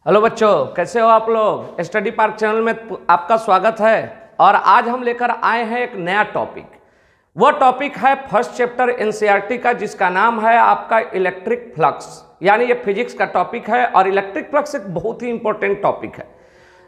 Hello बच्चों, कैसे हो आप लोग। स्टडी पार्क चैनल में आपका स्वागत है। और आज हम लेकर आए हैं एक नया टॉपिक। वह टॉपिक है फर्स्ट चैप्टर एनसीईआरटी का, जिसका नाम है आपका इलेक्ट्रिक फ्लक्स। यानी ये फिजिक्स का टॉपिक है और इलेक्ट्रिक फ्लक्स एक बहुत ही इंपॉर्टेंट टॉपिक है।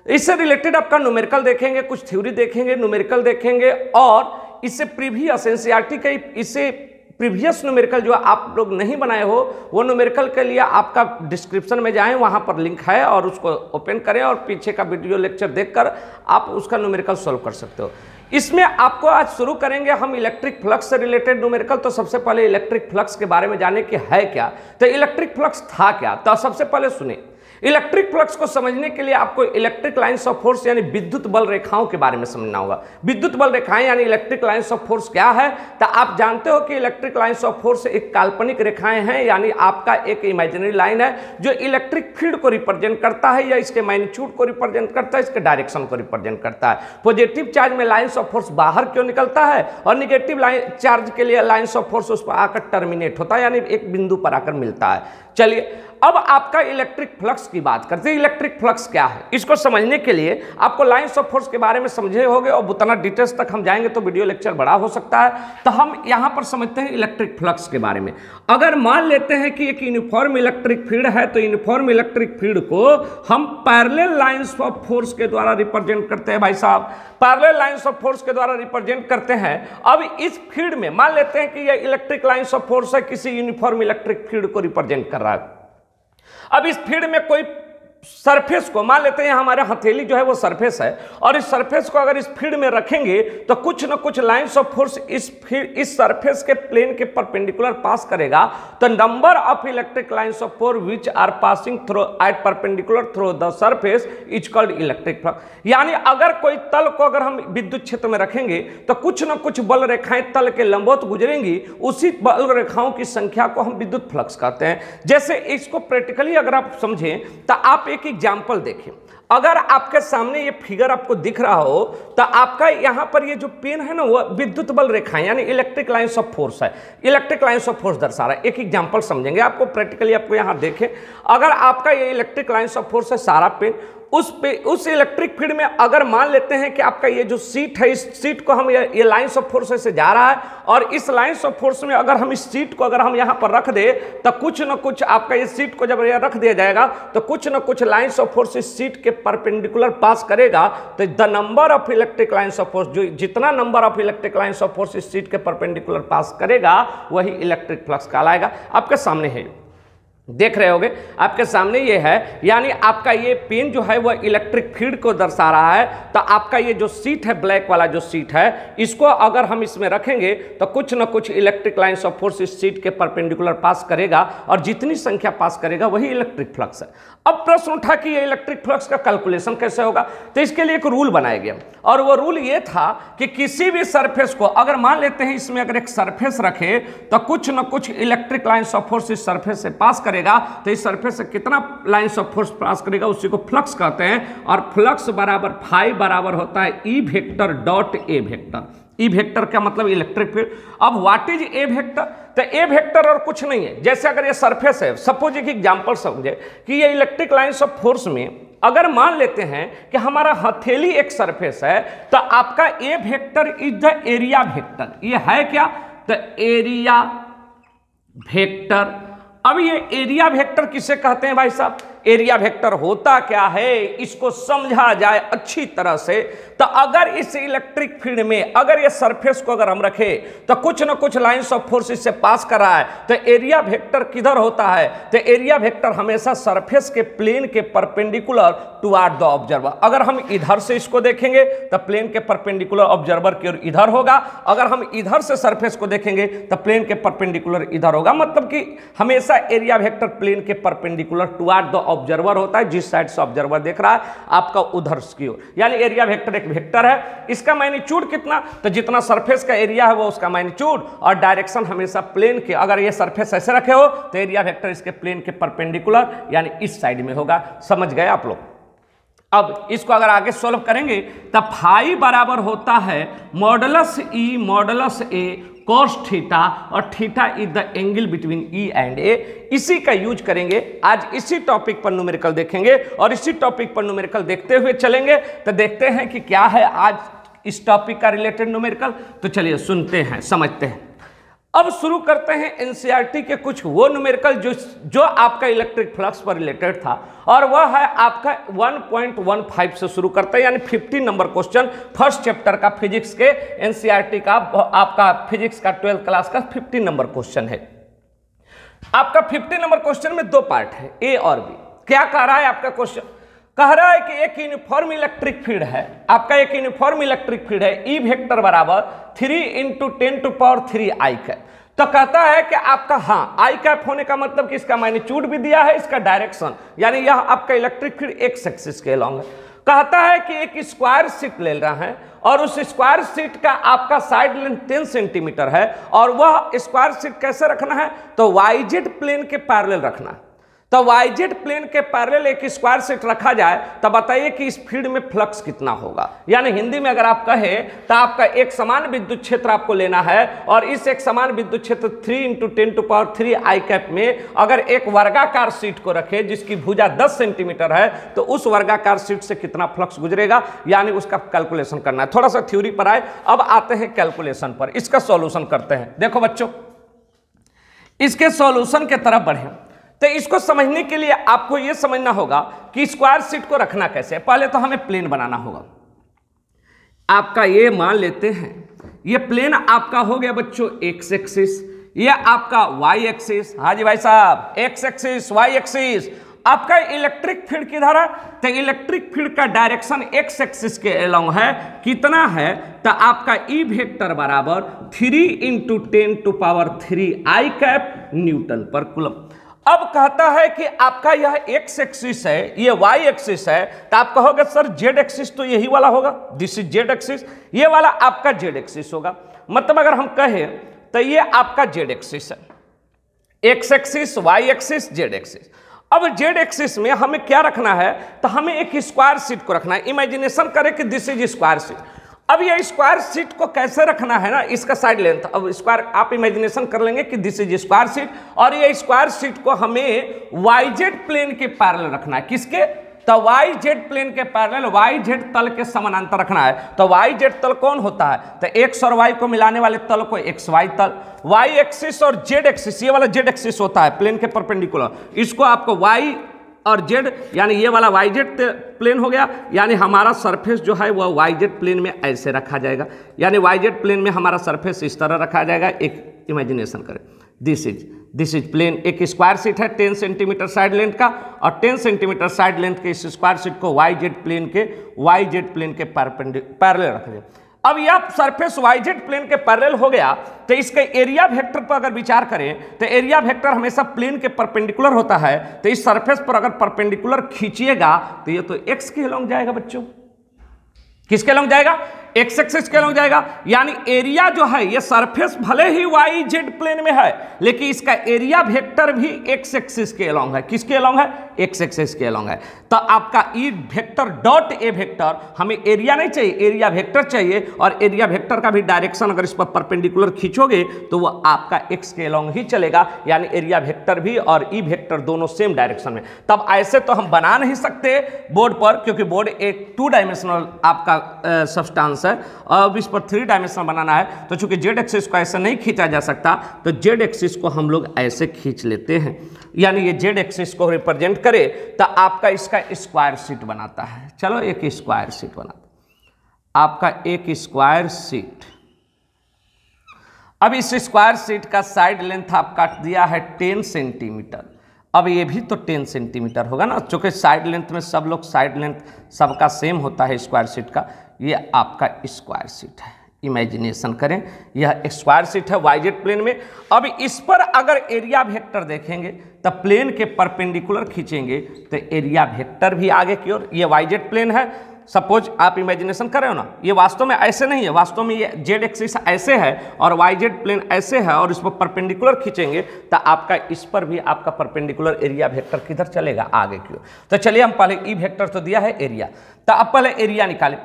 इससे रिलेटेड आपका न्यूमेरिकल देखेंगे, कुछ थ्योरी देखेंगे, न्यूमेरिकल देखेंगे और इससे प्रीवियस एनसीईआरटी के इससे प्रीवियस न्यूमेरिकल जो आप लोग नहीं बनाए हो वो न्यूमेरिकल के लिए आपका डिस्क्रिप्शन में जाएं, वहां पर लिंक है और उसको ओपन करें और पीछे का वीडियो लेक्चर देखकर आप उसका न्यूमेरिकल सॉल्व कर सकते हो। इसमें आपको आज शुरू करेंगे हम इलेक्ट्रिक फ्लक्स से रिलेटेड न्यूमेरिकल। तो सबसे पहले इलेक्ट्रिक फ्लक्स के बारे में जाने कि है क्या, तो इलेक्ट्रिक फ्लक्स था क्या। तो सबसे पहले सुनिए, इलेक्ट्रिक फ्लक्स को समझने के लिए आपको इलेक्ट्रिक लाइंस ऑफ फोर्स यानी विद्युत बल रेखाओं के बारे में समझना होगा। विद्युत बल रेखाएं यानी इलेक्ट्रिक लाइंस ऑफ फोर्स क्या है, तो आप जानते हो कि इलेक्ट्रिक लाइंस ऑफ फोर्स एक काल्पनिक रेखाएं हैं, यानी आपका एक इमेजिनरी लाइन है जो इलेक्ट्रिक फील्ड को रिप्रेजेंट करता है या इसके मैग्नीट्यूड को रिप्रेजेंट करता है, इसके डायरेक्शन को रिप्रेजेंट करता है। पॉजिटिव चार्ज में लाइंस ऑफ फोर्स बाहर क्यों निकलता है और निगेटिव चार्ज के लिए लाइंस ऑफ फोर्स उस पर आकर टर्मिनेट होता है, यानी एक बिंदु पर आकर मिलता है। चलिए अब आपका इलेक्ट्रिक फ्लक्स की बात करते हैं। इलेक्ट्रिक फ्लक्स क्या है, इसको समझने के लिए आपको लाइंस ऑफ फोर्स के बारे में समझे होगे और उतना डिटेल्स तक हम जाएंगे तो वीडियो लेक्चर बड़ा हो सकता है। तो हम यहां पर समझते हैं इलेक्ट्रिक फ्लक्स के बारे में। अगर मान लेते हैं कि एक यूनिफॉर्म इलेक्ट्रिक फील्ड है, तो यूनिफॉर्म इलेक्ट्रिक फील्ड को हम पैरेलल लाइंस ऑफ फोर्स के द्वारा रिप्रेजेंट करते हैं। भाई साहब, पैरेलल लाइंस ऑफ फोर्स के द्वारा रिप्रेजेंट करते हैं। अब इस फील्ड में मान लेते हैं कि यह इलेक्ट्रिक लाइंस ऑफ फोर्स है, किसी यूनिफॉर्म इलेक्ट्रिक फील्ड को रिप्रेजेंट कर रहा है। अब इस फील्ड में कोई सरफेस को मान लेते हैं, हमारे हथेली जो है वो सरफेस है, और इस सरफेस को अगर इस फील्ड में रखेंगे तो कुछ ना कुछ लाइंस ऑफ फोर्स इस सरफेस के प्लेन के परपेंडिकुलर पास करेगा। तो number of electric lines of force which are passing through at perpendicular through the surface is called electric flux. यानी अगर कोई तल को अगर हम विद्युत क्षेत्र में रखेंगे तो कुछ ना कुछ बल रेखाएं तल के लंबवत गुजरेंगी, उसी बल रेखाओं की संख्या को हम विद्युत फ्लक्स कहते हैं। जैसे इसको प्रैक्टिकली अगर आप समझें तो आप एक एग्जाम्पल देखें। अगर आपके सामने ये फिगर आपको दिख रहा हो तो आपका यहां पर ये जो पेन है ना वो विद्युत बल रेखाएं यानी इलेक्ट्रिक लाइंस ऑफ फोर्स है, इलेक्ट्रिक लाइंस ऑफ फोर्स दर्शा रहा है। एक एग्जांपल समझेंगे, आपको प्रैक्टिकली आपको यहां देखें। अगर आपका ये इलेक्ट्रिक लाइंस ऑफ फोर्स है सारा पेन, उस इलेक्ट्रिक फील्ड में अगर मान लेते हैं कि आपका ये जो सीट है, इस सीट को हम ये लाइंस ऑफ फोर्स से जा रहा है और इस लाइंस ऑफ फोर्स में अगर हम इस सीट को अगर हम यहां पर रख दे तो कुछ ना कुछ आपका इस सीट को जब यह रख दिया जाएगा तो कुछ ना कुछ लाइंस ऑफ फोर्स इस सीट के परपेंडिकुलर पास करेगा। तो the number of electric lines of force, जो जितना number of electric lines of force इस सीट के परपेंडिकुलर पास करेगा वही इलेक्ट्रिक फ्लक्स कहलाएगा। आपके सामने है, देख रहे होगे आपके सामने ये है, यानी आपका ये पेन जो है वह इलेक्ट्रिक फील्ड को दर्शा रहा है। तो आपका ये जो सीट है, ब्लैक वाला जो सीट है, इसको अगर हम इसमें रखेंगे तो कुछ ना कुछ इलेक्ट्रिक लाइंस ऑफ फोर्स इस सीट के परपेंडिकुलर पास करेगा और जितनी संख्या पास करेगा वही इलेक्ट्रिक फ्लक्स है। अब प्रश्न उठा कि ये इलेक्ट्रिक फ्लक्स का कैलकुलेशन कैसे होगा, तो इसके लिए एक रूल बनाया गया और वो रूल ये था कि किसी भी सरफेस को अगर मान लेते हैं इसमें अगर एक सरफेस रखे तो कुछ ना कुछ इलेक्ट्रिक लाइंस ऑफ फोर्स इस सरफेस से पास करेगा। तो इस सरफेस से कितना लाइंस ऑफ फोर्स पास करेगा उसी को फ्लक्स कहते हैं। और फ्लक्स बराबर फाई बराबर होता है E vector dot A vector. E vector का मतलब इलेक्ट्रिक फील्ड। अब व्हाट इज ए वेक्टर, तो ए वेक्टर और कुछ नहीं है। जैसे अगर ये सरफेस है, सपोज एक एग्जांपल समझे कि ये इलेक्ट्रिक लाइंस ऑफ फोर्स में अगर मान लेते हैं कि हमारा हथेली एक सरफेस है तो आपका A vector is the area vector. ये है क्या, तो एरिया वेक्टर। अब ये एरिया वेक्टर किसे कहते हैं भाई साहब, एरिया वेक्टर होता क्या है इसको समझा जाए अच्छी तरह से। तो अगर इस इलेक्ट्रिक फील्ड में अगर ये सरफेस को अगर हम रखें तो कुछ ना कुछ लाइंस ऑफ फोर्स इससे पास कर रहा है, तो एरिया वेक्टर किधर होता है, तो एरिया वेक्टर हमेशा सरफेस के प्लेन के परपेंडिकुलर टुवार्ड द ऑब्जर्वर। अगर हम इधर से इसको देखेंगे तो प्लेन के परपेंडिकुलर ऑब्जर्वर की ओर इधर होगा, अगर हम इधर से सरफेस को देखेंगे तो प्लेन के परपेंडिकुलर इधर होगा। मतलब कि हमेशा एरिया वेक्टर प्लेन के परपेंडिकुलर टुवार्ड द ऑब्जर्वर होता है, जिस साइड से ऑब्जर्वर देख रहा है आपका उधर की ओर। यानी एरिया वेक्टर एक वेक्टर है, इसका मैग्नीट्यूड कितना, तो जितना सरफेस का एरिया है वो उसका मैग्नीट्यूड, और डायरेक्शन हमेशा प्लेन के, अगर ये सरफेस ऐसे रखे हो तो एरिया वेक्टर इसके प्लेन के परपेंडिकुलर यानी इस साइड में होगा। समझ गए आप लोग। अब इसको अगर आगे सॉल्व करेंगे तब फाई बराबर होता है modulus E modulus A cos theta और theta is the angle between E and A. इसी का यूज करेंगे आज, इसी टॉपिक पर न्यूमेरिकल देखेंगे और इसी टॉपिक पर न्यूमेरिकल देखते हुए चलेंगे। तो देखते हैं कि क्या है आज इस टॉपिक का रिलेटेड न्यूमेरिकल। तो चलिए सुनते हैं, समझते हैं। अब शुरू करते हैं एनसीईआरटी के कुछ वो न्यूमेरिकल जो आपका इलेक्ट्रिक फ्लक्स पर रिलेटेड था, और वह है आपका 1.15 से शुरू करते हैं, यानी 50 नंबर क्वेश्चन फर्स्ट चैप्टर का फिजिक्स के एनसीईआरटी का, आपका फिजिक्स का 12th क्लास का 50 नंबर क्वेश्चन है। आपका 50 नंबर क्वेश्चन में दो पार्ट है, ए और बी। क्या कह रहा है आपका क्वेश्चन? कह रहा है कि एक यूनिफॉर्म इलेक्ट्रिक फील्ड है, आपका एक यूनिफॉर्म इलेक्ट्रिक फील्ड है, ई वेक्टर बराबर 3 × 10⁻³ आई कैप। तो कहता है कि आपका हाँ आई कैप होने का मतलब कि इसका मैग्नीट्यूड भी दिया है, इसका डायरेक्शन, यानी यह आपका इलेक्ट्रिक फील्ड एक्स एक्सिस के अलॉन्ग है। कहता है कि एक स्क्वायर शीट ले रहा है और उस स्क्वायर शीट का आपका साइड लेंथ 10 सेंटीमीटर है, और वह स्क्वायर शीट कैसे रखना है? तो वाईजेड प्लेन के पैरेलल रखना है। तो वाईजेड प्लेन के पैरेलल एक स्क्वायर शीट रखा जाए तो बताइए कि इस फील्ड में फ्लक्स कितना होगा। यानी हिंदी में अगर आप कहें तो आपका एक समान विद्युत क्षेत्र आपको लेना है, और इस एक समान विद्युत क्षेत्र 3 × 10⁻³ आई कैप में अगर एक वर्गाकार शीट को रखे जिसकी भुजा 10 सेंटीमीटर है, तो उस वर्गाकार शीट से कितना फ्लक्स गुजरेगा, यानी उसका कैलकुलेशन करना है। थोड़ा सा थ्योरी पर आए, अब आते हैं कैलकुलेशन पर। इसका सॉल्यूशन करते हैं। देखो बच्चों, इसके सॉल्यूशन के तरफ बढ़े तो इसको समझने के लिए आपको यह समझना होगा कि स्क्वायर शीट को रखना कैसे। पहले तो हमें प्लेन बनाना होगा। आपका ये मान लेते हैं, ये प्लेन आपका हो गया बच्चों एक्स एक्सिस, ये आपका वाई एक्सिस। हाँ जी भाई साहब, एक्स एक्सिस वाई एक्सिस। आपका इलेक्ट्रिक फील्ड किधर है? तो इलेक्ट्रिक फील्ड का डायरेक्शन एक्स एक्सिस के अलोंग है। कितना है? तो आपका ई वेक्टर बराबर 3 × 10⁻³ आई कैप न्यूटन पर कूलम। अब कहता है कि आपका यह एक्स एक्सिस है, ये वाई एक्सिस है, तो आप कहोगे सर जेड एक्सिस तो यही वाला होगा, दिस इज जेड एक्सिस, ये वाला आपका जेड एक्सिस होगा। मतलब अगर हम कहें तो ये आपका जेड एक्सिस है, X axis Y axis Z axis. अब जेड एक्सिस में हमें क्या रखना है? तो हमें एक स्क्वायर शीट को रखना है। इमेजिनेशन करें कि दिस इज स्क्वायर शीट। अब ये स्क्वायर शीट को कैसे रखना है ना, इसका साइड लेंथ, अब स्क्वायर आप इमेजिनेशन कर लेंगे कि दिस इज स्क्वायर शीट, और ये स्क्वायर शीट को हमें वाईजेड प्लेन के पैरेलल रखना है। किसके? तो वाईजेड प्लेन के पैरेलल, वाईजेड तल के समानांतर रखना है। तो वाईजेड तल कौन होता है? तो एक्स और वाई को मिलाने वाले तल को एक्स वाई तल, वाई एक्सिस और जेड एक्सिस, ये वाला जेड एक्सिस होता है प्लेन के परपेंडिकुलर, इसको आपको वाई और जेड, यानी ये वाला वाई जेड प्लेन हो गया, यानी हमारा सरफेस जो है वह वाई जेड प्लेन में ऐसे रखा जाएगा। यानी वाई जेड प्लेन में हमारा सरफेस इस तरह रखा जाएगा। एक इमेजिनेशन करें, दिस इज प्लेन, एक स्क्वायर शीट है 10 सेंटीमीटर साइड लेंथ का, और 10 सेंटीमीटर साइड लेंथ के इस स्क्वायर शीट को वाई जेड प्लेन के पैरेलल रख दें। अब यह सरफेस वाईजेड प्लेन के पैरेलल हो गया, तो इसके एरिया वेक्टर पर अगर विचार करें तो एरिया वेक्टर हमेशा प्लेन के परपेंडिकुलर होता है। तो इस सरफेस पर अगर परपेंडिकुलर खींचिएगा तो ये तो एक्स के अलॉन्ग जाएगा बच्चों। किसके अलॉन्ग जाएगा? एक्स एक्सिस के अलॉन्ग जाएगा। यानी एरिया जो है, ये सरफेस भले ही वाई जेड प्लेन में है, लेकिन इसका एरिया वेक्टर भी एक्स एक्सिस के अलॉन्ग है। किसके अलॉन्ग है? एक्स एक्सिस के अलॉन्ग है। तो आपका E vector dot A vector, हमें एरिया नहीं चाहिए, एरिया वेक्टर चाहिए, और एरिया वेक्टर का भी डायरेक्शन अगर इस पर परपेंडिकुलर खींचोगे तो वो आपका एक्स के अलॉन्ग ही चलेगा। यानी एरिया वेक्टर भी और ई वेक्टर दोनों सेम डायरेक्शन में। तब ऐसे तो हम बना नहीं सकते बोर्ड पर, क्योंकि बोर्ड एक 2 डायमेंशनल आपका सब्सटेंस है। अब इस पर 3 डायमेंशनल बनाना है, तो चूंकि जेड एक्सिस को ऐसे नहीं खींचा जा सकता, तो जेड एक्सिस को हम लोग ऐसे खींच लेते हैं। यानी ये जेड एक्सिस को रिप्रेजेंट करे तो आपका इसका स्क्वायर शीट बनाता है। चलो एक स्क्वायर शीट बनाता, आपका एक स्क्वायर शीट। अब इस स्क्वायर शीट का साइड लेंथ आपका दिया है 10 सेंटीमीटर। अब ये भी तो 10 सेंटीमीटर होगा ना, चूंकि साइड लेंथ में सब लोग साइड लेंथ सबका सेम होता है स्क्वायर शीट का। ये आपका स्क्वायर शीट है। इमेजिनेशन करें, यह स्क्वायर शीट है वाईजेड प्लेन में। अब इस पर अगर एरिया वेक्टर देखेंगे तो प्लेन के परपेंडिकुलर खींचेंगे तो एरिया वेक्टर भी आगे की ओर, ये वाईजेड प्लेन है। सपोज आप इमेजिनेशन कर रहे हो ना, ये वास्तव में ऐसे नहीं है, वास्तव में ये जेड एक्सिस ऐसे है और वाईजेड प्लेन ऐसे है, और इस पर परपेंडिकुलर खींचेंगे तो आपका इस पर भी आपका परपेंडिकुलर एरिया वेक्टर किधर चलेगा? आगे की ओर। तो चलिए हम पहले ई वेक्टर तो दिया है एरिया, तो अब पहले एरिया निकालें।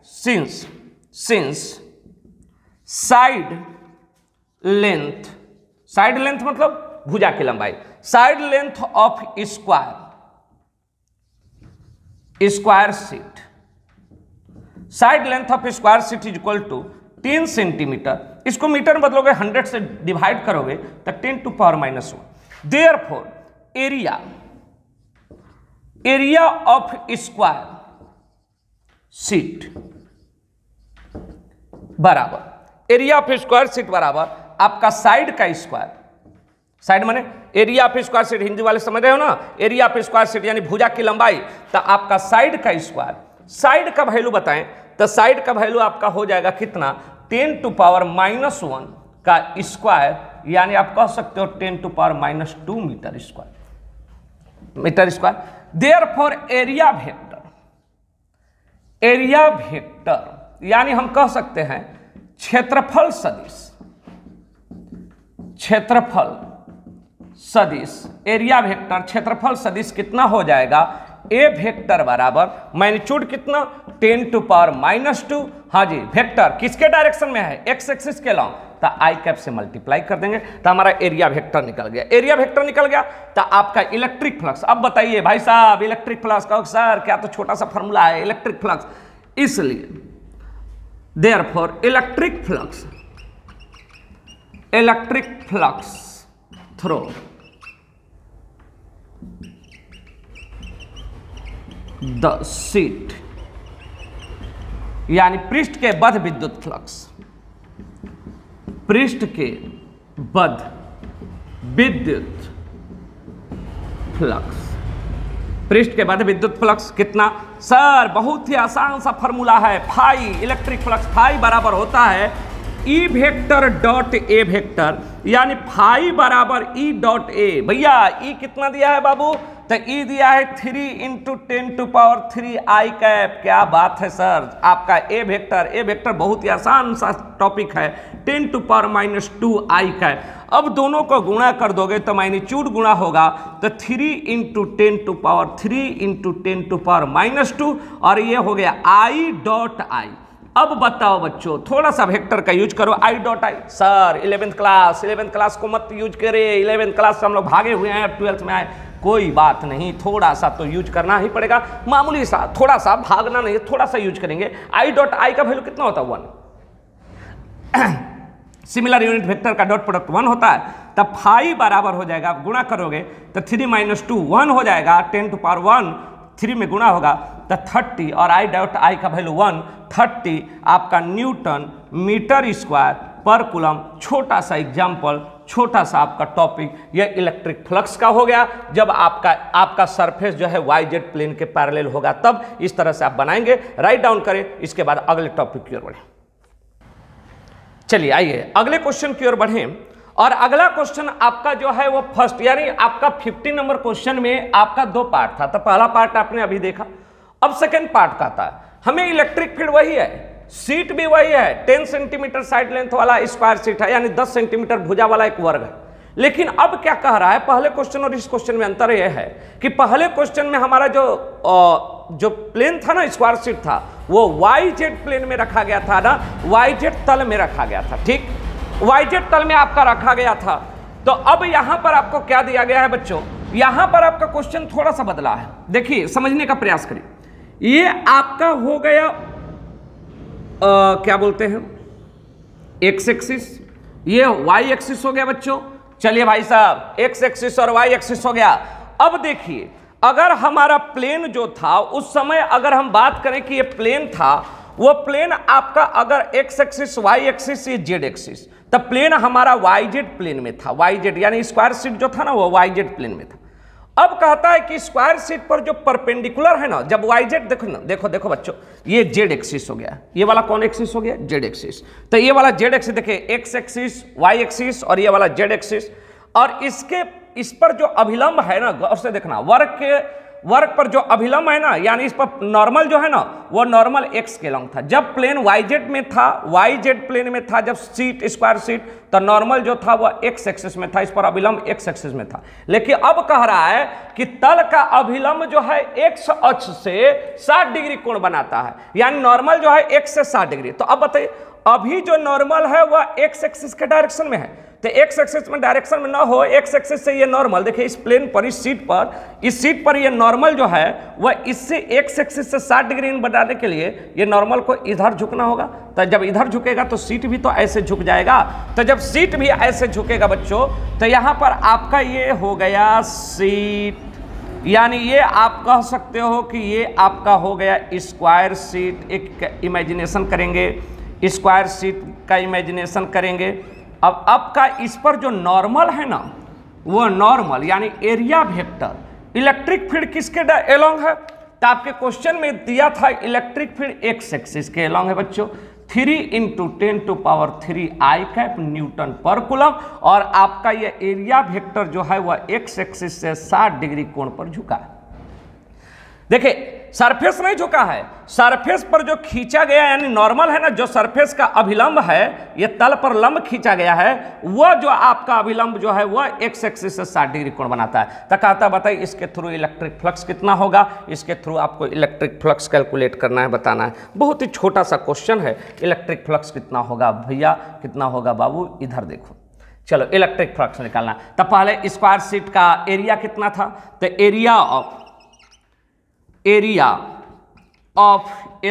Since side length, side length मतलब भुजा की लंबाई, side length of square sheet, side length of square sheet is equal to 10 centimetre. इसको मीटर में बदलोगे 100 से डिवाइड करोगे तो 10 to power -1। Therefore area of square sheet बराबर एरिया ऑफ स्क्वायर शीट बराबर आपका साइड का स्क्वायर, साइड माने area of square sheet, Hindi वाले समझ रहे हो ना, एरिया ऑफ स्क्वायर शीट यानी भुजा की लंबाई, तो आपका साइड का स्क्वायर, साइड का वैल्यू बताएं तो साइड का वैल्यू आपका हो जाएगा कितना, 10 टू पावर -1 का स्क्वायर, यानी आप कह सकते हो 10 to power -2 metre square. Therefore area vector यानी हम कह सकते हैं क्षेत्रफल सदिश एरिया वेक्टर क्षेत्रफल सदिश कितना हो जाएगा, ए वेक्टर बराबर मैग्नीट्यूड कितना, 10 टू पावर -2, हाँ जी, वेक्टर किसके डायरेक्शन में है, एक्स एक्सिस के लॉन्ग, तो आई कैप से मल्टीप्लाई कर देंगे तो हमारा एरिया वेक्टर निकल गया। एरिया वेक्टर निकल गया तो आपका इलेक्ट्रिक फ्लक्स, अब बताइए भाई साहब इलेक्ट्रिक फ्लक्स, कहो सर क्या तो छोटा सा फॉर्मूला है इलेक्ट्रिक फ्लक्स, इसलिए therefore electric flux through the sheet यानी पृष्ठ के बद्ध विद्युत फ्लक्स, पृष्ठ के बद्ध विद्युत फ्लक्स कितना, सर बहुत ही आसान सा फॉर्मूला है, फाई इलेक्ट्रिक फ्लक्स फाई बराबर होता है E vector dot A vector, यानी फाई बराबर ई डॉट ए। भैया ई कितना दिया है बाबू, तो ई दिया है 3 into 10 to power 3 i cap. क्या बात है सर, आपका ए वेक्टर बहुत ही आसान सा टॉपिक है, 10 टू पावर -2 आई कैप। अब दोनों को गुणा कर दोगे तो मैग्नीट्यूड गुणा होगा तो 3 into 10 to power 3 into 10 to power -2, और ये हो गया आई डॉट आई। अब बताओ बच्चों, थोड़ा सा वेक्टर का यूज करो, I dot I. Sir 11th class को मत यूज करे, 11th क्लास से हम लोग भागे हुए हैं, 12th में आए, कोई बात नहीं, थोड़ा सा तो यूज करना ही पड़ेगा, मामूली सा, थोड़ा सा भागना नहीं, थोड़ा सा यूज करेंगे। आई डॉट आई का वैल्यू कितना होता है, 1। सिमिलर यूनिट वेक्टर का डॉट प्रोडक्ट 1 होता है, तब फाई बराबर हो जाएगा, आप गुणा करोगे तो 3 - 2 1 हो जाएगा, 10 टू पावर 1 3 में गुणा होगा तो 30, और आई डॉट आई का वैल्यू 130 आपका न्यूटन मीटर स्क्वायर पर कूलम। छोटा सा एग्जाम्पल, छोटा सा आपका टॉपिक, यह इलेक्ट्रिक फ्लक्स का हो गया। जब आपका सरफेस जो है वाई जेड प्लेन के पैरेलल होगा तब इस तरह से आप बनाएंगे। राइट डाउन करें, इसके बाद अगले टॉपिक की ओर बढ़ें। चलिए आइए अगले क्वेश्चन की ओर बढ़ें, और अगला क्वेश्चन आपका जो है वो फर्स्ट, यानी आपका 50 नंबर क्वेश्चन में आपका 2 पार्ट था, तो पहला पार्ट आपने अभी देखा, अब सेकंड पार्ट का था। हमें इलेक्ट्रिक फील्ड वही है, सीट भी वही है, 10 सेंटीमीटर साइड लेंथ वाला स्क्वायर सीट है, यानी 10 सेंटीमीटर भुजा वाला एक वर्ग है। लेकिन अब क्या कह रहा है, पहले क्वेश्चन और इस क्वेश्चन में अंतर यह है कि पहले क्वेश्चन में हमारा जो प्लेन था ना, स्क्वायर सीट था, वो वाई जेड प्लेन में रखा गया था ना, वाई जेड तल में रखा गया था, ठीक, वाई जेड तल में आपका रखा गया था। तो अब यहां पर आपको क्या दिया गया है बच्चों, यहां पर आपका क्वेश्चन थोड़ा सा बदला है, देखिए समझने का प्रयास करिए। ये आपका हो गया क्या बोलते हैं, एक्स एक्सिस, ये वाई एक्सिस हो गया बच्चों। चलिए भाई साहब, एक्स एक्सिस और वाई एक्सिस हो गया। अब देखिए, अगर हमारा प्लेन जो था उस समय, अगर हम बात करें कि ये प्लेन था, वो प्लेन आपका अगर एक्स एक्सिस वाई एक्सिस ये जेड एक्सिस, तब प्लेन हमारा वाई जेड प्लेन में था, वाई जेड यानी स्क्वायर शीट जो था ना वो वाई जेड प्लेन में था। अब कहता है कि स्क्वायर शीट पर जो परपेंडिकुलर है ना, जब वाई जेड, देखो ना, देखो बच्चों, ये जेड एक्सिस हो गया, ये वाला कौन एक्सिस हो गया, जेड एक्सिस। तो ये वाला जेड एक्सिस देखिए, एक्स एक्सिस वाई एक्सिस और ये वाला जेड एक्सिस, और इस पर जो अभिलंब है ना, गौर से देखना, वर्ग पर जो अभिलंब है ना, यानी इस पर नॉर्मल जो है ना वो नॉर्मल एक्स के लॉन्ग था। जब प्लेन वाई जेड में था, वाई जेड प्लेन में था, जब सीट स्क्वायर सीट, तो नॉर्मल जो था वो एक्स एक्सिस में था, इस पर अभिलंब एक्स एक्सिस में था। लेकिन अब कह रहा है कि तल का अभिलंब जो है एक्स अक्ष से 60 डिग्री कोण बनाता है, यानी नॉर्मल जो है एक्स से 60 डिग्री। तो अब बताइए, अभी जो नॉर्मल है वह एक्स एक्सिस के डायरेक्शन में है, तो एक्स एक्सिस में डायरेक्शन में ना हो, एक्स एक्सिस से ये नॉर्मल, देखिए इस प्लेन पर, इस सीट पर ये नॉर्मल जो है वह इससे एक्स एक्सिस से 60 डिग्री बनाने के लिए ये नॉर्मल को इधर झुकना होगा। तो जब इधर झुकेगा तो सीट भी तो ऐसे झुक जाएगा। तो जब सीट भी ऐसे झुकेगा बच्चों, तो यहाँ पर आपका ये हो गया सीट, यानी ये आप कह सकते हो कि ये आपका हो गया स्क्वायर सीट। एक इमेजिनेशन करेंगे, स्क्वायर सीट का इमेजिनेशन करेंगे। अब आपका इस पर जो नॉर्मल है ना, वो नॉर्मल यानी एरिया वेक्टर, इलेक्ट्रिक फील्ड किसके एलोंग है? तो आपके क्वेश्चन में दिया था इलेक्ट्रिक फील्ड एक्स एक्सिस के एलोंग है बच्चों, 3 × 10⁻³ आई कैप न्यूटन पर कूलम, और आपका ये एरिया वेक्टर जो है वह एक्स एक्सिस से 60 डिग्री कोण पर झुका है। देखिए सरफेस नहीं झुका है, सरफेस पर जो खींचा गया यानी नॉर्मल है ना, जो सरफेस का अभिलंब है, ये तल पर लंब खींचा गया है, वह जो आपका अभिलंब जो है वह एक्स एक्सिस से 60 डिग्री कोण बनाता है। तो कहता है बताइए इसके थ्रू इलेक्ट्रिक फ्लक्स कितना होगा, इसके थ्रू आपको इलेक्ट्रिक फ्लक्स कैलकुलेट करना है, बताना है। बहुत ही छोटा सा क्वेश्चन है, इलेक्ट्रिक फ्लक्स कितना होगा भैया, कितना होगा बाबू, इधर देखो। चलो इलेक्ट्रिक फ्लक्स निकालना। तो पहले स्क्वायर सीट का एरिया कितना था, तो area of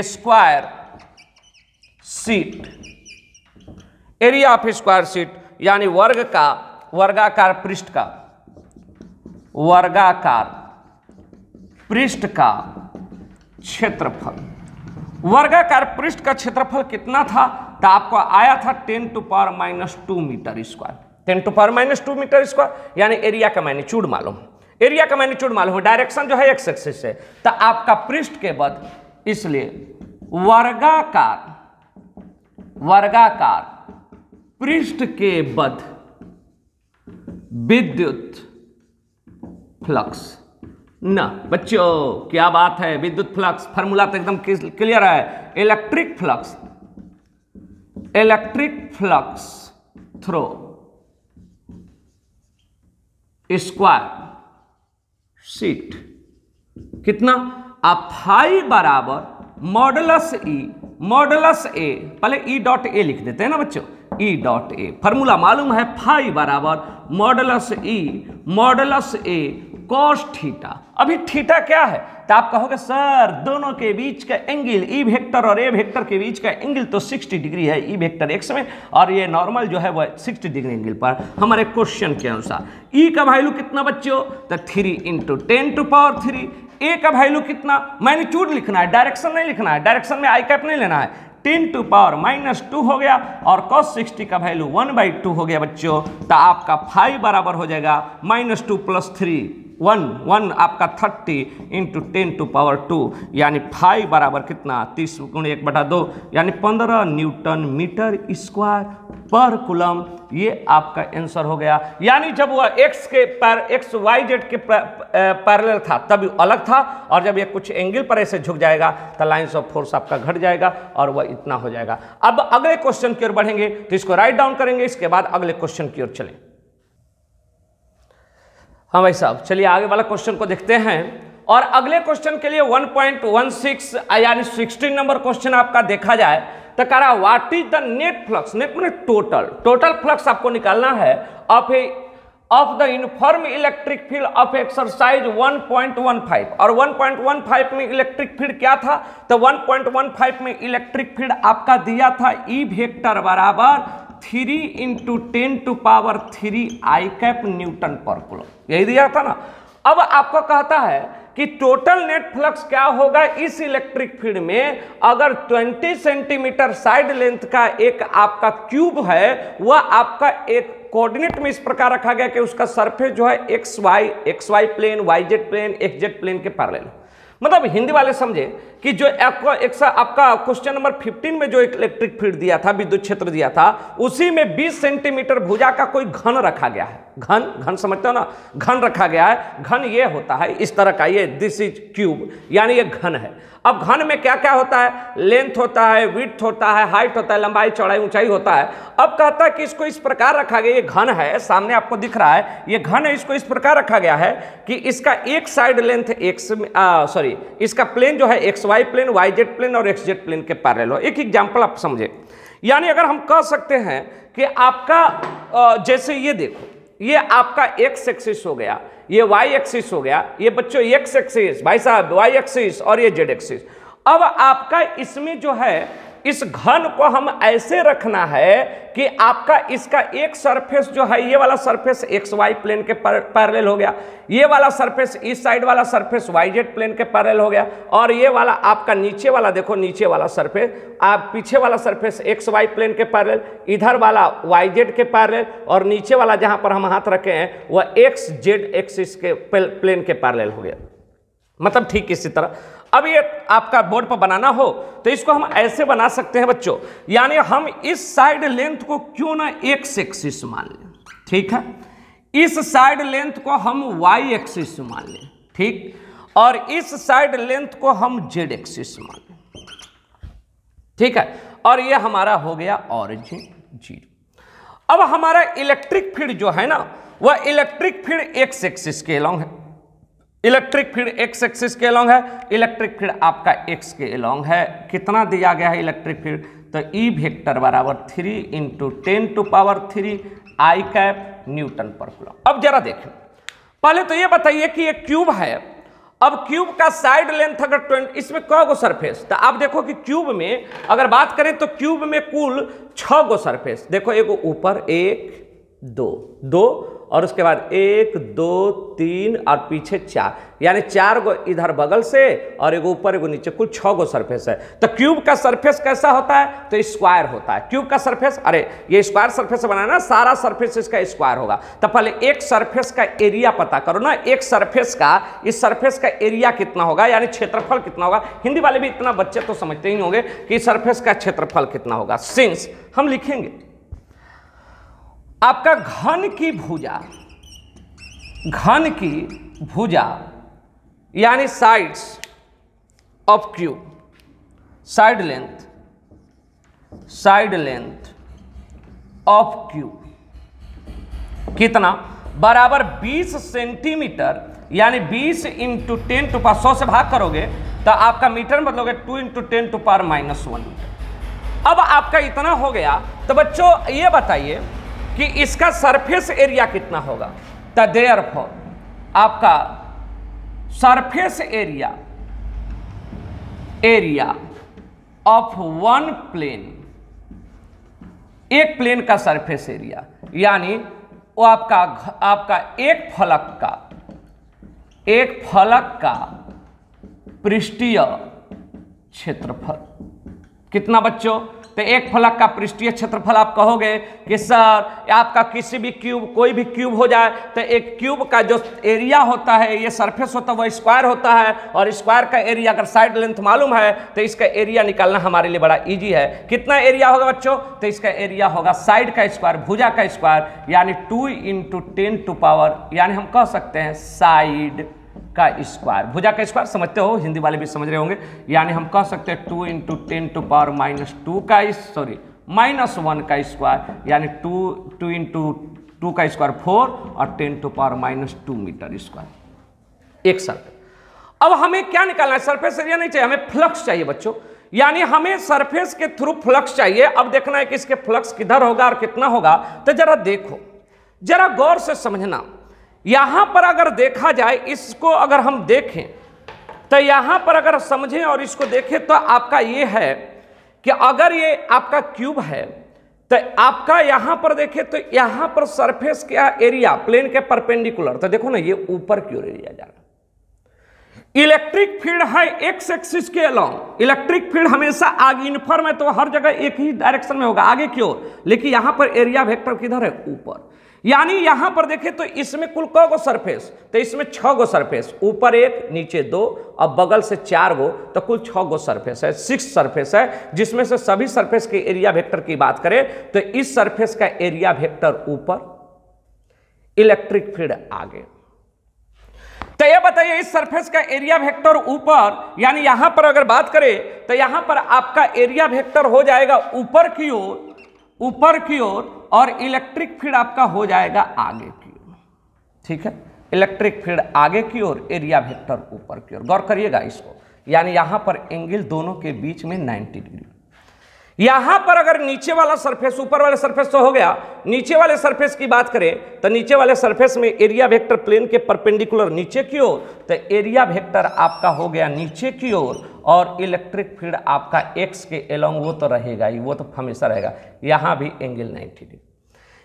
square seat, area of square seat यानी वर्गाकार पृष्ठ का क्षेत्रफल। वर्गाकार पृष्ठ का क्षेत्रफल कितना था, तो आपको आया था 10⁻² मीटर स्क्वायर, 10⁻² मीटर स्क्वायर, यानी एरिया का मैग्नीट्यूड मालूम, एरिया का मैग्नीट्यूड मालूम है, डायरेक्शन जो है एक्स एक्सिस से, तो आपका पृष्ठ के बद, इसलिए वर्गाकार पृष्ठ के बद विद्युत फ्लक्स ना बच्चों, क्या बात है, विद्युत फ्लक्स फार्मूला तो एकदम क्लियर है, electric flux through square seat कितना, आप फाई बराबर मॉडुलस ए, पहले ई डॉट ए लिख देते हैं ना बच्चों, ई डॉट ए, फार्मूला मालूम है, फाई बराबर मॉडुलस ए कॉस थीटा। अभी थीटा क्या है, तो आप कहोगे सर दोनों के बीच का एंगल, ई वेक्टर और ए वेक्टर के बीच का एंगल तो 60 डिग्री है, ई वेक्टर एक्स में और ये नॉर्मल जो है वह 60 डिग्री एंगल पर। हमारे क्वेश्चन के अनुसार ई का वैल्यू कितना बच्चों, तो 3 × 10⁻³, ए का वैल्यू कितना, मैग्नीट्यूड लिखना है, डायरेक्शन नहीं लिखना है, डायरेक्शन में आई कैप नहीं लेना है, 10⁻⁻² हो गया, और cos 60 का वैल्यू 1/2 हो गया बच्चों। तो आपका फाई बराबर हो जाएगा -2 + 3 1 आपका 30 × 10⁻², यानी फाई बराबर कितना, 30 × 1/2 यानी 15 न्यूटन मीटर स्क्वायर पर कूलम। ये आपका आंसर हो गया। यानी जब वह एक्स वाई जेड के पैरेलल था तब अलग था, और जब ये कुछ एंगल पर ऐसे झुक जाएगा तो लाइन्स ऑफ फोर्स आपका घट जाएगा और वह इतना हो जाएगा। अब अगले क्वेश्चन की ओर बढ़ेंगे, तो इसको राइट डाउन करेंगे, इसके बाद अगले क्वेश्चन की ओर चलें। हाँ भाई साहब, चलिए आगे वाला क्वेश्चन को देखते हैं। और अगले क्वेश्चन के लिए 1.16 यानी 16 नंबर क्वेश्चन आपका देखा जाए तो कह रहा what is the net flux, net मैंने टोटल फ्लक्स आपको निकालना है of the uniform electric field of exercise 1.15, और 1.15 में इलेक्ट्रिक फील्ड क्या था, तो 1.15 में इलेक्ट्रिक फील्ड आपका दिया था ई वेक्टर बराबर 3 × 10⁻³ आई कैप न्यूटन पर कूलम, यही दिया था ना। अब आपको कहता है कि टोटल नेट फ्लक्स क्या होगा इस इलेक्ट्रिक फील्ड में, अगर 20 सेंटीमीटर साइड लेंथ का एक आपका क्यूब है, वह आपका एक कोऑर्डिनेट में इस प्रकार रखा गया कि उसका सरफेस जो है X Y plane, Y Z plane, X Z plane के पैरेलल। मतलब हिंदी वाले समझे कि जो आपका क्वेश्चन नंबर 15 में जो इलेक्ट्रिक फील्ड दिया था, विद्युत क्षेत्र दिया था, उसी में 20 सेंटीमीटर भुजा का कोई घन रखा गया है। घन समझते हो ना, घन रखा गया है। घन ये होता है इस तरह का, ये दिस इज क्यूब, यानी ये घन है। अब घन में क्या क्या होता है, लेंथ होता है, विड्थ होता है, हाइट होता है, लंबाई चौड़ाई ऊंचाई होता है। अब कहता है कि इसको इस प्रकार रखा गया, ये घन है, सामने आपको दिख रहा है ये घन है, इसको इस प्रकार रखा गया है कि इसका एक साइड लेंथ इसका प्लेन जो है X Y plane, Y Z plane और एक्स जेड प्लेन के पैरेलल हो। एक एग्जांपल आप समझे, यानी अगर हम कह सकते हैं कि आपका जैसे ये देखो, ये आपका एक्स एक्सिस हो गया, ये वाई एक्सिस हो गया, ये बच्चों एक्स एक्सिस, भाई साहब वाई एक्सिस, और ये जेड एक्सिस। अब आपका इसमें जो है इस घन को हम ऐसे रखना है कि आपका इसका एक सरफेस जो है, ये वाला सरफेस एक्स वाई प्लेन के पैरेलल हो गया, ये वाला सरफेस इस साइड वाला सरफेस वाई जेड प्लेन के पैरेलल हो गया, और ये वाला आपका नीचे वाला देखो, नीचे वाला सरफेस आप पीछे वाला सरफेस एक्स वाई प्लेन के पैरेलल, इधर वाला वाई जेड के पैरेलल, और नीचे वाला जहां पर हम हाथ रखे हैं वह एक्स जेड एक्सिस के प्लेन के पैरेलल हो गया। मतलब ठीक इसी तरह अब ये आपका बोर्ड पर बनाना हो तो इसको हम ऐसे बना सकते हैं बच्चों, यानी हम इस साइड लेंथ को क्यों ना एक्स एक्सिस मान लें, ठीक है, इस साइड लेंथ को हम वाई एक्सिस मान लें, ठीक, और इस साइड लेंथ को हम जेड एक्सिस मान लें, ठीक है, और ये हमारा हो गया ऑरिजिन जीरो। अब हमारा इलेक्ट्रिक फील्ड जो है ना, वह इलेक्ट्रिक फील्ड एक्स एक्सिस के अलोंग है, इलेक्ट्रिक फील्ड एक्स एक्सिस के अलोंग है, इलेक्ट्रिक फील्ड आपका एक्स के अलोंग है। कितना दिया गया है इलेक्ट्रिक फील्ड, तो ई वेक्टर बराबर 3 × 10⁻³ आई कैप न्यूटन पर कूलम। अब जरा देखें, पहले तो ये बताइए कि ये क्यूब है। अब क्यूब का साइड लेंथ अगर 20, इसमें क गो सरफेस, तो आप देखो कि क्यूब में अगर बात करें तो क्यूब में कुल 6 गो सरफेस, देखो एगो ऊपर 1 2 और उसके बाद 1 2 3 और पीछे 4, यानी 4 गो इधर बगल से और एगो ऊपर एगो नीचे, कुल 6 गो सरफेस है। तो क्यूब का सरफेस कैसा होता है, तो स्क्वायर होता है क्यूब का सरफेस। अरे ये स्क्वायर सरफेस बनाना, सारा सरफेस इसका स्क्वायर होगा। तो पहले एक सरफेस का एरिया पता करो ना, एक सरफेस का, इस सरफेस का एरिया कितना होगा, यानी क्षेत्रफल कितना होगा। हिंदी वाले भी इतना बच्चे तो समझते ही होंगे कि सरफेस का क्षेत्रफल कितना होगा। सिंस हम लिखेंगे आपका घन की भुजा यानी sides of cube, side length of cube कितना, बराबर 20 सेंटीमीटर, यानी 20 × 10⁻100 से भाग करोगे तो आपका मीटर में बदलोगे 2 × 10⁻⁻1 मीटर। अब आपका इतना हो गया, तो बच्चों ये बताइए कि इसका सरफेस एरिया कितना होगा। तो देयरफॉर आपका surface area of one plane, एक प्लेन का सरफेस एरिया, यानी वो आपका एक फलक का पृष्ठीय क्षेत्रफल कितना बच्चों, तो एक फलक का पृष्ठीय क्षेत्रफल आप कहोगे कि सर आपका किसी भी क्यूब, कोई भी क्यूब हो जाए तो एक क्यूब का जो एरिया होता है, ये सरफेस होता है, वो स्क्वायर होता है, और स्क्वायर का एरिया अगर साइड लेंथ मालूम है तो इसका एरिया निकालना हमारे लिए बड़ा इजी है। कितना एरिया होगा बच्चों, तो इसका एरिया होगा साइड का स्क्वायर, भुजा का स्क्वायर, यानी 2 × 10⁻, यानी हम कह सकते हैं साइड का स्क्वायर। भुजा का स्क्वायर समझते हो, हिंदी वाले भी समझ रहे होंगे, यानी हम कह सकते हैं 2 × 10⁻² का -1 का स्क्वायर, यानी 2 × 2 का स्क्वायर 4 और 10⁻² मीटर स्क्वायर एक सर्कल। अब हमें क्या निकालना है, सरफेस एरिया नहीं चाहिए, हमें फ्लक्स चाहिए बच्चों, यानी हमें सरफेस के थ्रू फ्लक्स चाहिए। अब देखना है कि इसके फ्लक्स किधर होगा और कितना होगा। तो जरा देखो, जरा गौर से समझना, यहां पर अगर देखा जाए, इसको अगर हम देखें तो यहां पर अगर समझें और इसको देखें तो आपका ये है कि अगर ये आपका क्यूब है तो आपका यहां पर देखें तो यहां पर सरफेस का एरिया प्लेन के परपेंडिकुलर, तो देखो ना ये ऊपर की ओर एरिया जा रहा है। इलेक्ट्रिक फील्ड है एक्स एक्सिस के अलोंग, इलेक्ट्रिक फील्ड हमेशा आगे यूनिफॉर्म है तो हर जगह एक ही डायरेक्शन में होगा, आगे की ओर, लेकिन यहां पर एरिया वेक्टर किधर है, ऊपर। यानी यहां पर देखें तो इसमें कुल क गो सरफेस, तो इसमें 6 गो सरफेस, ऊपर 1 नीचे 2 और बगल से 4 गो, तो कुल 6 गो सरफेस है, 6 सरफेस है, जिसमें से सभी सरफेस के एरिया वेक्टर की बात करें तो इस सरफेस का एरिया वेक्टर ऊपर, इलेक्ट्रिक फील्ड आगे। तो ये बताइए इस सरफेस का एरिया वेक्टर ऊपर, यानी यहां पर अगर बात करें तो यहां पर आपका एरिया वेक्टर हो जाएगा ऊपर की ओर, ऊपर की ओर, और इलेक्ट्रिक फील्ड आपका हो जाएगा आगे की ओर। ठीक है, इलेक्ट्रिक फील्ड आगे की ओर, एरिया वेक्टर ऊपर की ओर। गौर करिएगा इसको, यानी यहां पर एंगल दोनों के बीच में 90 डिग्री। यहां पर अगर नीचे वाला सरफेस, ऊपर वाले सरफेस तो हो गया, नीचे वाले सरफेस की बात करें तो नीचे वाले सरफेस में एरिया वेक्टर प्लेन के परपेंडिकुलर नीचे की ओर, तो एरिया वेक्टर आपका हो गया नीचे की ओर, और इलेक्ट्रिक फील्ड आपका एक्स के एलोंग वो तो रहेगा ही, वो तो हमेशा रहेगा। यहां भी एंगल 90 डिग्री।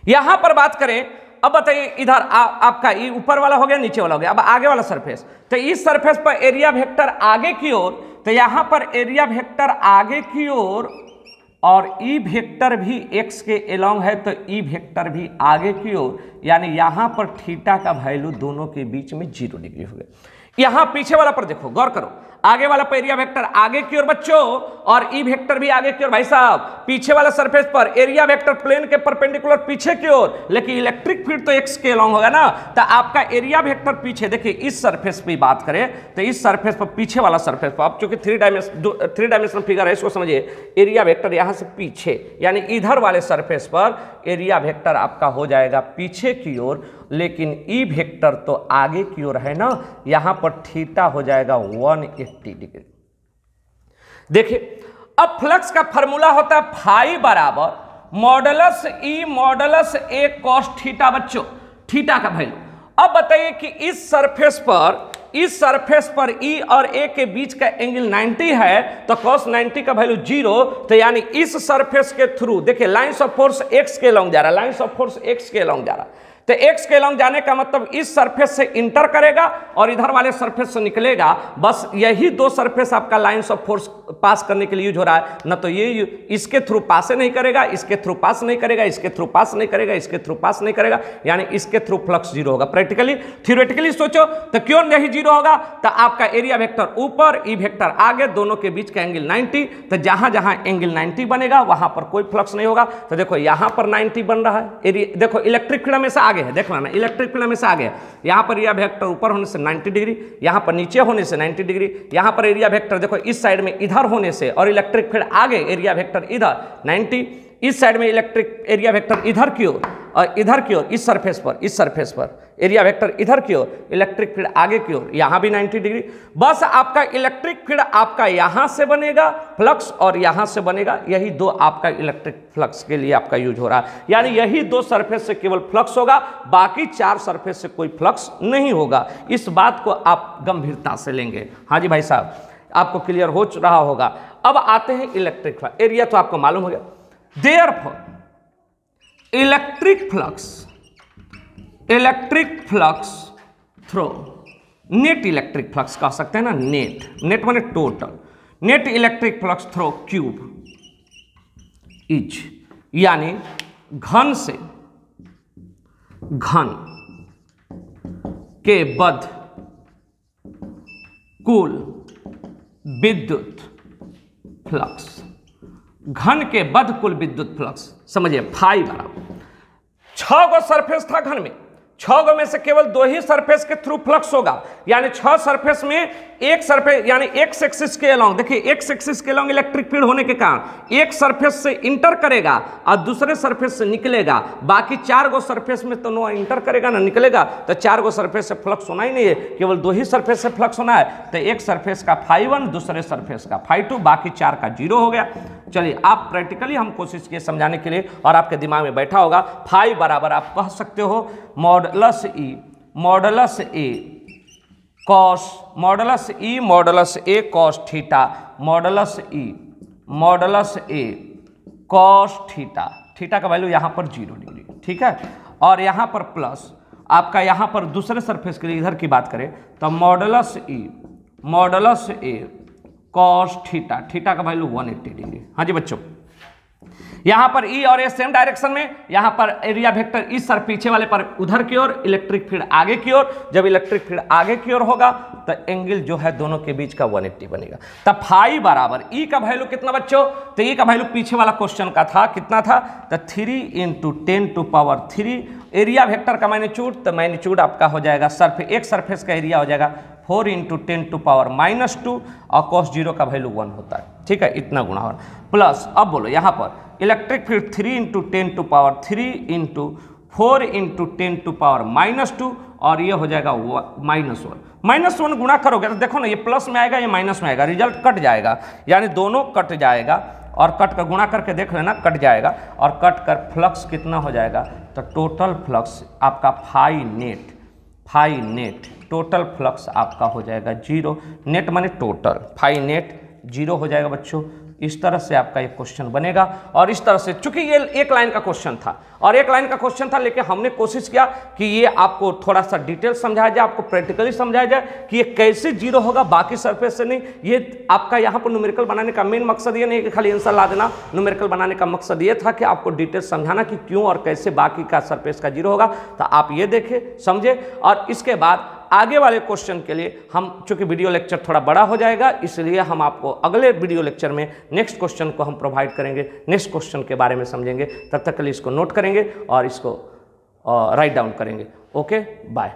यहां पर बात करें, अब बताइए इधर आपका ये ऊपर वाला हो गया, नीचे वाला हो गया, अब आगे वाला सरफेस, तो इस सरफेस पर एरिया वेक्टर आगे की ओर, तो यहां पर एरिया वेक्टर आगे की ओर और ई वेक्टर भी एक्स के एलोंग है, तो ई वेक्टर भी आगे की ओर, यानी यहां पर थीटा का वैल्यू दोनों के बीच में 0 डिग्री हो गया। यहां पीछे वाला पर देखो, गौर करो, आगे वाला पर एरिया वेक्टर आगे की ओर बच्चों, और ई वेक्टर भी आगे की ओर। भाई साहब पीछे वाला सरफेस पर एरिया वेक्टर प्लेन के परपेंडिकुलर पीछे की ओर, लेकिन इलेक्ट्रिक फील्ड तो एक्स के अलोंग होगा ना, तो आपका एरिया वेक्टर पीछे। देखिए इस सरफेस पे बात करें तो इस सरफेस पर, पीछे वाला सरफेस पर, अब चूंकि 3 डायमेंशनल फिगर है, इसको समझिए, एरिया वेक्टर यहां से पीछे, यानी इधर वाले सरफेस पर एरिया वेक्टर आपका हो जाएगा पीछे की ओर, लेकिन ई वेक्टर तो आगे की ओर है ना, यहां पर थीटा हो जाएगा 180 डिग्री। देखिए अब फ्लक्स का फॉर्मूला होता है फाई बराबर मॉडुलस ई मॉडुलस ए कॉस थीटा। बच्चों थीटा का वैल्यू, अब बताइए कि इस सरफेस पर ई और ए के बीच का एंगल 90 है, तो cos 90 का वैल्यू 0, तो यानी इस सरफेस के थ्रू देखिए लाइंस ऑफ फोर्स एक्स के लॉन्ग जा रहा है, लाइंस ऑफ फोर्स एक्स के लॉन्ग जा रहा है, तो एक्स के लॉन्ग जाने का मतलब इस सरफेस से इंटर करेगा और इधर वाले सरफेस से निकलेगा। बस यही 2 सरफेस आपका लाइंस ऑफ फोर्स पास करने के लिए यूज हो रहा है, न तो ये इसके थ्रू पास नहीं करेगा, इसके थ्रू पास नहीं करेगा, इसके थ्रू पास नहीं करेगा, इसके थ्रू पास नहीं करेगा, यानी इसके थ्रू फ्लक्स 0 होगा। प्रैक्टिकली थ्योरेटिकली सोचो तो क्यों नहीं 0 होगा, तो आपका एरिया वेक्टर ऊपर, ई वेक्टर आगे, दोनों के बीच का एंगल 90, तो जहां जहां एंगल 90 बनेगा वहां पर कोई फ्लक्स नहीं होगा। तो देखो यहां पर 90 बन रहा है, देखो इलेक्ट्रिक फील्ड में से आगे है, देख लेना इलेक्ट्रिक फील्ड में से आगे है, यहां पर एरिया वेक्टर ऊपर होने से 90 डिग्री, यहां पर नीचे होने से 90 डिग्री, यहां पर एरिया वेक्टर देखो इस साइड में इधर होने से, और इलेक्ट्रिक फील्ड आगे, एरिया वेक्टर इधर 90, इस साइड में इलेक्ट्रिक एरिया वेक्टर इधर की ओर, और इधर की ओर इस सरफेस पर एरिया वेक्टर इधर की ओर, इलेक्ट्रिक फील्ड आगे की ओर, यहां भी 90 डिग्री। बस आपका इलेक्ट्रिक फील्ड आपका यहां से बनेगा फ्लक्स और यहां से बनेगा, यही 2 आपका इलेक्ट्रिक फ्लक्स के लिए आपका यूज हो रहा है, यानी यही 2 सरफेस से केवल फ्लक्स होगा, बाकी 4 सरफेस से कोई फ्लक्स नहीं होगा। इस बात को आप गंभीरता से लेंगे। हाँ जी भाई साहब, आपको क्लियर हो रहा होगा। अब आते हैं इलेक्ट्रिक फ्लक्स, एरिया तो आपको मालूम हो गया। Therefore electric flux throw net electric flux कह सकते हैं ना, नेट माने total, net electric flux throw cube is, यानी घन से घन के बद्ध कुल विद्युत फ्लक्स, घन के बद्ध कुल विद्युत फ्लक्स, समझिए फाई बराबर 6 गो सरफेस था घन में, 6 गो में से केवल 2 ही सरफेस के थ्रू फ्लक्स होगा, यानी 6 सरफेस में एक सरफेस, यानी एक्स एक्सिस के अलोंग, देखिए एक्स एक्सिस के अलोंग इलेक्ट्रिक फील्ड होने के कारण एक सरफेस से इंटर करेगा और दूसरे सरफेस से निकलेगा, बाकी 4 गो सरफेस में तो नो इंटर करेगा ना निकलेगा, तो 4 गो सरफेस से फ्लक्स होना ही नहीं है, केवल 2 ही सरफेस से फ्लक्स होना है, तो एक सरफेस का φ1 दूसरे सरफेस का φ2, बाकी 4 का 0 हो गया। चलिए आप प्रैक्टिकली हम कोशिश किए समझाने के लिए, और आपके दिमाग में बैठा होगा, फाई बराबर आप कह सकते हो मॉडुलस ए कॉस, मॉडुलस ए कॉस थीटा, मॉडुलस ए कॉस थीटा, थीटा का वैल्यू यहाँ पर 0 डिग्री, ठीक है, और यहाँ पर प्लस आपका, यहाँ पर दूसरे सरफेस के लिए इधर की बात करें तो मॉडुलस ए कॉस थीटा, थीटा का वैल्यू 180 डिग्री। हाँ जी बच्चों, यहाँ पर ई और ए सेम डायरेक्शन में, यहाँ पर एरिया वेक्टर इस सर पीछे वाले पर उधर की ओर, इलेक्ट्रिक फील्ड आगे की ओर। जब इलेक्ट्रिक फील्ड आगे की ओर होगा तो एंगल जो है दोनों के बीच का 180 बनेगा। तब फाई बराबर ई का वैल्यू कितना बच्चों, तो ई का वैल्यू पीछे वाला क्वेश्चन का था, कितना था, तो 3 × 10⁻3। एरिया वेक्टर का मैग्नीट्यूड, तो मैग्नीट्यूड आपका हो जाएगा एक सरफेस का एरिया हो जाएगा 4 × 10⁻⁻2 और cos 0 का वैल्यू 1 होता है, ठीक है, इतना गुणा हो प्लस। अब बोलो यहाँ पर इलेक्ट्रिक फील्ड 3 × 10⁻3 × 4 × 10⁻2 और ये हो जाएगा -1 गुणा करोगे तो देखो ना, ये प्लस में आएगा, ये माइनस में आएगा, रिजल्ट कट जाएगा, यानी दोनों कट जाएगा और कट कर गुणा करके देख लेना, कट जाएगा और कट कर फ्लक्स कितना हो जाएगा, तो टोटल फ्लक्स आपका फाई नेट टोटल फ्लक्स आपका हो जाएगा 0। नेट माने टोटल, फाई नेट 0 हो जाएगा बच्चों। इस तरह से आपका एक क्वेश्चन बनेगा। और इस तरह से, चूंकि ये एक लाइन का क्वेश्चन था और एक लाइन का क्वेश्चन था, लेकिन हमने कोशिश किया कि ये आपको थोड़ा सा डिटेल समझाया जाए, आपको प्रैक्टिकली समझाया जाए कि ये कैसे 0 होगा, बाकी सरफेस से नहीं। ये आपका यहाँ पर न्यूमेरिकल बनाने का मेन मकसद ये नहीं कि खाली आंसर ला देना, न्यूमेरिकल बनाने का मकसद ये था कि आपको डिटेल समझाना कि क्यों और कैसे बाकी का सरफेस का 0 होगा। तो आप ये देखें, समझे, और इसके बाद आगे वाले क्वेश्चन के लिए हम, चूंकि वीडियो लेक्चर थोड़ा बड़ा हो जाएगा, इसलिए हम आपको अगले वीडियो लेक्चर में नेक्स्ट क्वेश्चन को हम प्रोवाइड करेंगे, नेक्स्ट क्वेश्चन के बारे में समझेंगे। तब तक के लिए इसको नोट करेंगे और इसको राइट डाउन करेंगे। Okay, bye.